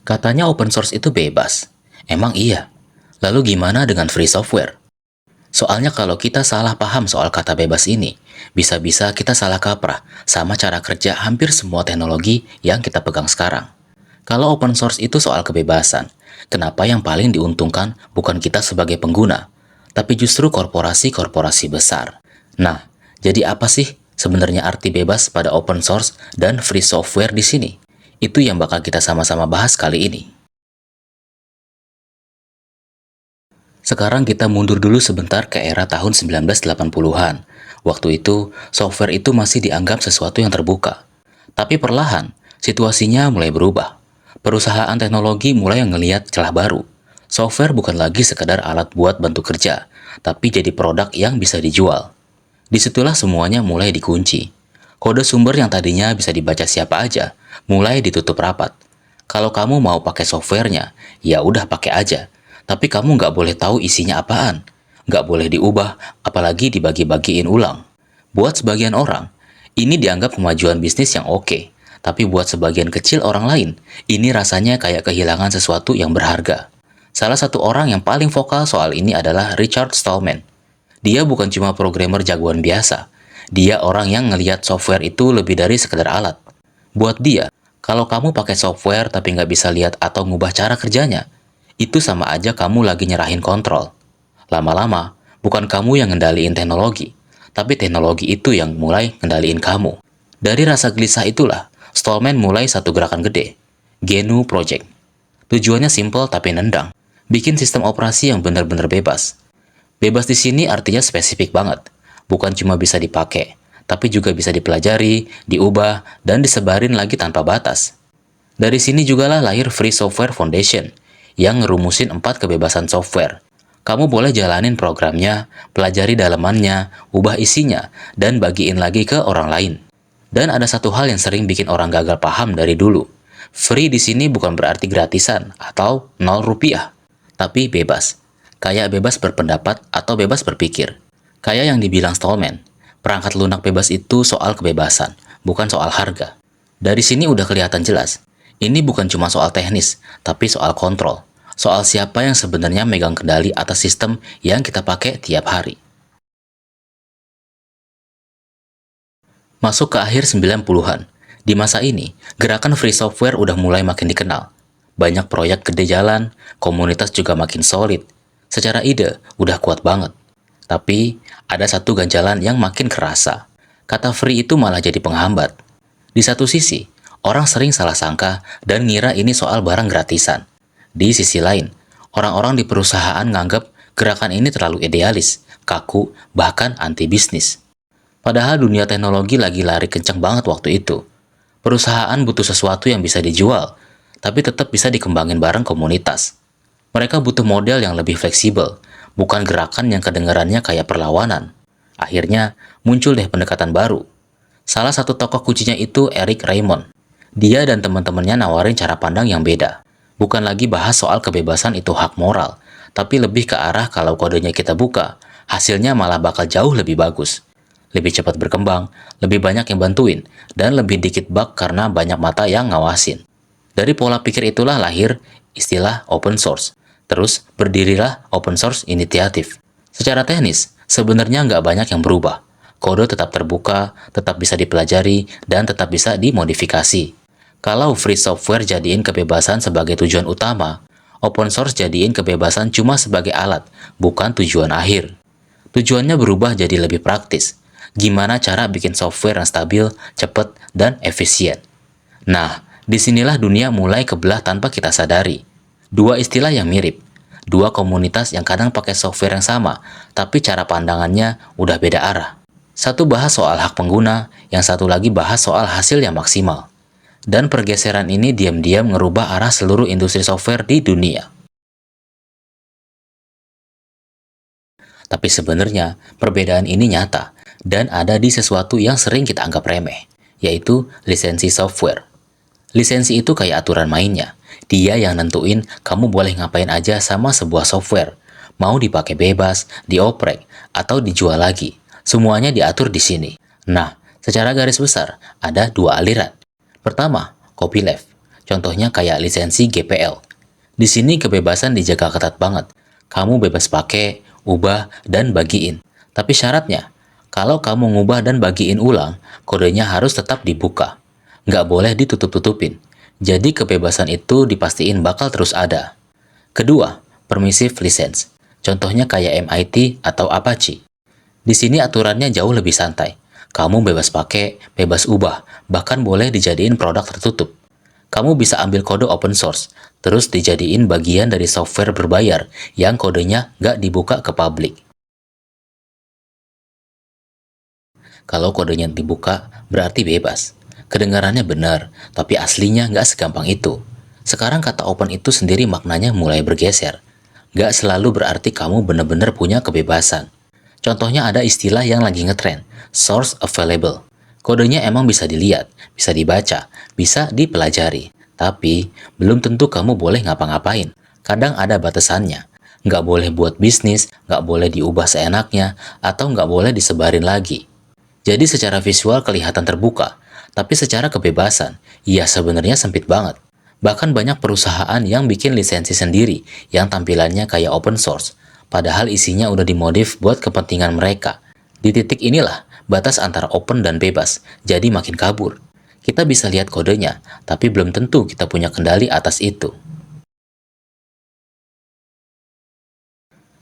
Katanya open source itu bebas. Emang iya? Lalu gimana dengan free software? Soalnya kalau kita salah paham soal kata bebas ini, bisa-bisa kita salah kaprah sama cara kerja hampir semua teknologi yang kita pegang sekarang. Kalau open source itu soal kebebasan, kenapa yang paling diuntungkan bukan kita sebagai pengguna, tapi justru korporasi-korporasi besar? Nah, jadi apa sih sebenarnya arti bebas pada open source dan free software di sini? Itu yang bakal kita sama-sama bahas kali ini. Sekarang kita mundur dulu sebentar ke era tahun 1980-an. Waktu itu, software itu masih dianggap sesuatu yang terbuka. Tapi perlahan, situasinya mulai berubah. Perusahaan teknologi mulai ngeliat celah baru. Software bukan lagi sekedar alat buat bantu kerja, tapi jadi produk yang bisa dijual. Disitulah semuanya mulai dikunci. Kode sumber yang tadinya bisa dibaca siapa aja, mulai ditutup rapat. Kalau kamu mau pakai softwarenya, ya udah pakai aja. Tapi kamu nggak boleh tahu isinya apaan. Nggak boleh diubah, apalagi dibagi-bagiin ulang. Buat sebagian orang, ini dianggap kemajuan bisnis yang oke. Tapi buat sebagian kecil orang lain, ini rasanya kayak kehilangan sesuatu yang berharga. Salah satu orang yang paling vokal soal ini adalah Richard Stallman. Dia bukan cuma programmer jagoan biasa. Dia orang yang ngelihat software itu lebih dari sekedar alat. Buat dia, kalau kamu pakai software tapi nggak bisa lihat atau ngubah cara kerjanya, itu sama aja kamu lagi nyerahin kontrol. Lama-lama, bukan kamu yang ngendaliin teknologi, tapi teknologi itu yang mulai ngendaliin kamu. Dari rasa gelisah itulah, Stallman mulai satu gerakan gede, GNU Project. Tujuannya simple tapi nendang, bikin sistem operasi yang benar-benar bebas. Bebas di sini artinya spesifik banget. Bukan cuma bisa dipakai, tapi juga bisa dipelajari, diubah, dan disebarin lagi tanpa batas. Dari sini jugalah lahir Free Software Foundation, yang ngerumusin 4 kebebasan software. Kamu boleh jalanin programnya, pelajari dalamannya, ubah isinya, dan bagiin lagi ke orang lain. Dan ada satu hal yang sering bikin orang gagal paham dari dulu. Free di sini bukan berarti gratisan atau 0 rupiah, tapi bebas. Kayak bebas berpendapat atau bebas berpikir. Kayak yang dibilang Stallman, perangkat lunak bebas itu soal kebebasan, bukan soal harga. Dari sini udah kelihatan jelas, ini bukan cuma soal teknis, tapi soal kontrol. Soal siapa yang sebenarnya megang kendali atas sistem yang kita pakai tiap hari. Masuk ke akhir 90-an, di masa ini, gerakan free software udah mulai makin dikenal. Banyak proyek gede jalan, komunitas juga makin solid. Secara ide, udah kuat banget. Tapi, ada satu ganjalan yang makin kerasa. Kata free itu malah jadi penghambat. Di satu sisi, orang sering salah sangka dan ngira ini soal barang gratisan. Di sisi lain, orang-orang di perusahaan nganggap gerakan ini terlalu idealis, kaku, bahkan anti bisnis. Padahal dunia teknologi lagi lari kencang banget waktu itu. Perusahaan butuh sesuatu yang bisa dijual, tapi tetap bisa dikembangin bareng komunitas. Mereka butuh model yang lebih fleksibel, bukan gerakan yang kedengarannya kayak perlawanan. Akhirnya, muncul deh pendekatan baru. Salah satu tokoh kuncinya itu Eric Raymond. Dia dan teman-temannya nawarin cara pandang yang beda. Bukan lagi bahas soal kebebasan itu hak moral, tapi lebih ke arah kalau kodenya kita buka, hasilnya malah bakal jauh lebih bagus. Lebih cepat berkembang, lebih banyak yang bantuin, dan lebih dikit bug karena banyak mata yang ngawasin. Dari pola pikir itulah lahir istilah open source. Terus berdirilah Open Source Initiative. Secara teknis, sebenarnya nggak banyak yang berubah. Kode tetap terbuka, tetap bisa dipelajari, dan tetap bisa dimodifikasi. Kalau free software jadiin kebebasan sebagai tujuan utama, open source jadiin kebebasan cuma sebagai alat, bukan tujuan akhir. Tujuannya berubah jadi lebih praktis. Gimana cara bikin software yang stabil, cepat, dan efisien. Nah, disinilah dunia mulai kebelah tanpa kita sadari. Dua istilah yang mirip, dua komunitas yang kadang pakai software yang sama, tapi cara pandangannya udah beda arah. Satu bahas soal hak pengguna, yang satu lagi bahas soal hasil yang maksimal. Dan pergeseran ini diam-diam ngerubah arah seluruh industri software di dunia. Tapi sebenarnya, perbedaan ini nyata, dan ada di sesuatu yang sering kita anggap remeh, yaitu lisensi software. Lisensi itu kayak aturan mainnya. Dia yang nentuin kamu boleh ngapain aja sama sebuah software. Mau dipakai bebas, dioprek, atau dijual lagi. Semuanya diatur di sini. Nah, secara garis besar, ada dua aliran. Pertama, copyleft. Contohnya kayak lisensi GPL. Di sini kebebasan dijaga ketat banget. Kamu bebas pakai, ubah, dan bagiin. Tapi syaratnya, kalau kamu ngubah dan bagiin ulang, kodenya harus tetap dibuka. Nggak boleh ditutup-tutupin. Jadi kebebasan itu dipastiin bakal terus ada. Kedua, permissive license. Contohnya kayak MIT atau Apache. Di sini aturannya jauh lebih santai. Kamu bebas pakai, bebas ubah, bahkan boleh dijadiin produk tertutup. Kamu bisa ambil kode open source, terus dijadiin bagian dari software berbayar yang kodenya nggak dibuka ke publik. Kalau kodenya dibuka, berarti bebas. Kedengarannya benar, tapi aslinya nggak segampang itu. Sekarang kata open itu sendiri maknanya mulai bergeser. Nggak selalu berarti kamu benar-benar punya kebebasan. Contohnya ada istilah yang lagi ngetren, source available. Kodenya emang bisa dilihat, bisa dibaca, bisa dipelajari. Tapi, belum tentu kamu boleh ngapa-ngapain. Kadang ada batasannya. Nggak boleh buat bisnis, nggak boleh diubah seenaknya, atau nggak boleh disebarin lagi. Jadi secara visual kelihatan terbuka, tapi secara kebebasan, ya sebenarnya sempit banget. Bahkan banyak perusahaan yang bikin lisensi sendiri yang tampilannya kayak open source, padahal isinya udah dimodif buat kepentingan mereka. Di titik inilah batas antara open dan bebas, jadi makin kabur. Kita bisa lihat kodenya, tapi belum tentu kita punya kendali atas itu.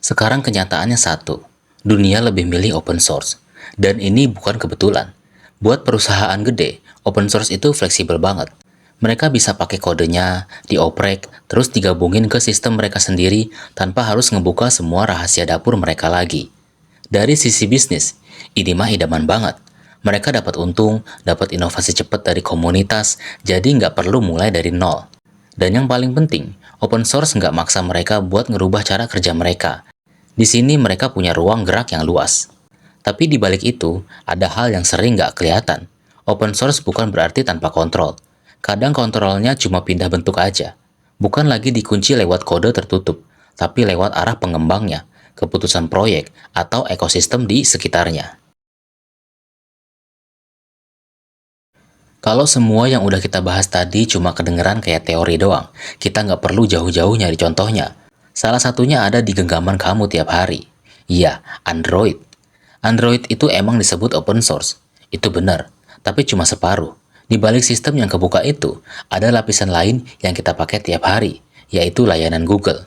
Sekarang kenyataannya satu, dunia lebih milih open source. Dan ini bukan kebetulan. Buat perusahaan gede, open source itu fleksibel banget. Mereka bisa pakai kodenya, dioprek, terus digabungin ke sistem mereka sendiri tanpa harus ngebuka semua rahasia dapur mereka lagi. Dari sisi bisnis, ini mah idaman banget. Mereka dapat untung, dapat inovasi cepat dari komunitas, jadi nggak perlu mulai dari nol. Dan yang paling penting, open source nggak maksa mereka buat ngerubah cara kerja mereka. Di sini mereka punya ruang gerak yang luas. Tapi di balik itu, ada hal yang sering nggak kelihatan. Open source bukan berarti tanpa kontrol. Kadang kontrolnya cuma pindah bentuk aja. Bukan lagi dikunci lewat kode tertutup, tapi lewat arah pengembangnya, keputusan proyek, atau ekosistem di sekitarnya. Kalau semua yang udah kita bahas tadi cuma kedengeran kayak teori doang, kita nggak perlu jauh-jauh nyari contohnya. Salah satunya ada di genggaman kamu tiap hari. Iya, Android. Android itu emang disebut open source. Itu benar, tapi cuma separuh. Di balik sistem yang kebuka itu, ada lapisan lain yang kita pakai tiap hari, yaitu layanan Google,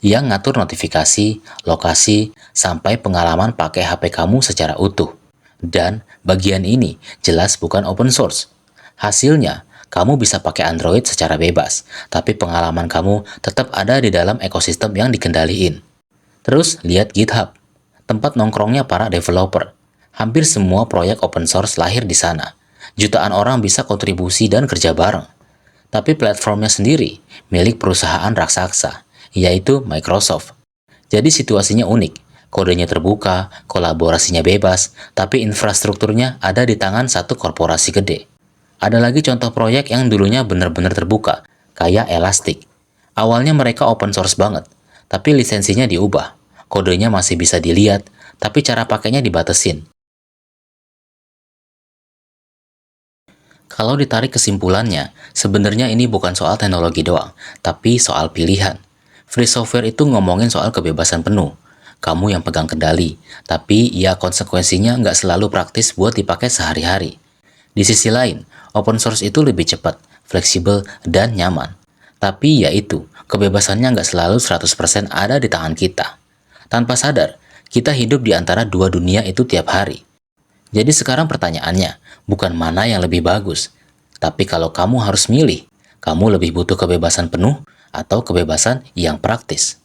yang ngatur notifikasi, lokasi, sampai pengalaman pakai HP kamu secara utuh. Dan bagian ini jelas bukan open source. Hasilnya, kamu bisa pakai Android secara bebas, tapi pengalaman kamu tetap ada di dalam ekosistem yang dikendaliin. Terus lihat GitHub, tempat nongkrongnya para developer. Hampir semua proyek open source lahir di sana. Jutaan orang bisa kontribusi dan kerja bareng. Tapi platformnya sendiri milik perusahaan raksasa, yaitu Microsoft. Jadi situasinya unik. Kodenya terbuka, kolaborasinya bebas, tapi infrastrukturnya ada di tangan satu korporasi gede. Ada lagi contoh proyek yang dulunya benar-benar terbuka, kayak Elastic. Awalnya mereka open source banget, tapi lisensinya diubah. Kodenya masih bisa dilihat, tapi cara pakainya dibatesin. Kalau ditarik kesimpulannya, sebenarnya ini bukan soal teknologi doang, tapi soal pilihan. Free software itu ngomongin soal kebebasan penuh. Kamu yang pegang kendali, tapi ya konsekuensinya nggak selalu praktis buat dipakai sehari-hari. Di sisi lain, open source itu lebih cepat, fleksibel, dan nyaman. Tapi ya itu, kebebasannya nggak selalu 100% ada di tangan kita. Tanpa sadar, kita hidup di antara dua dunia itu tiap hari. Jadi sekarang pertanyaannya, bukan mana yang lebih bagus. Tapi kalau kamu harus milih, kamu lebih butuh kebebasan penuh atau kebebasan yang praktis?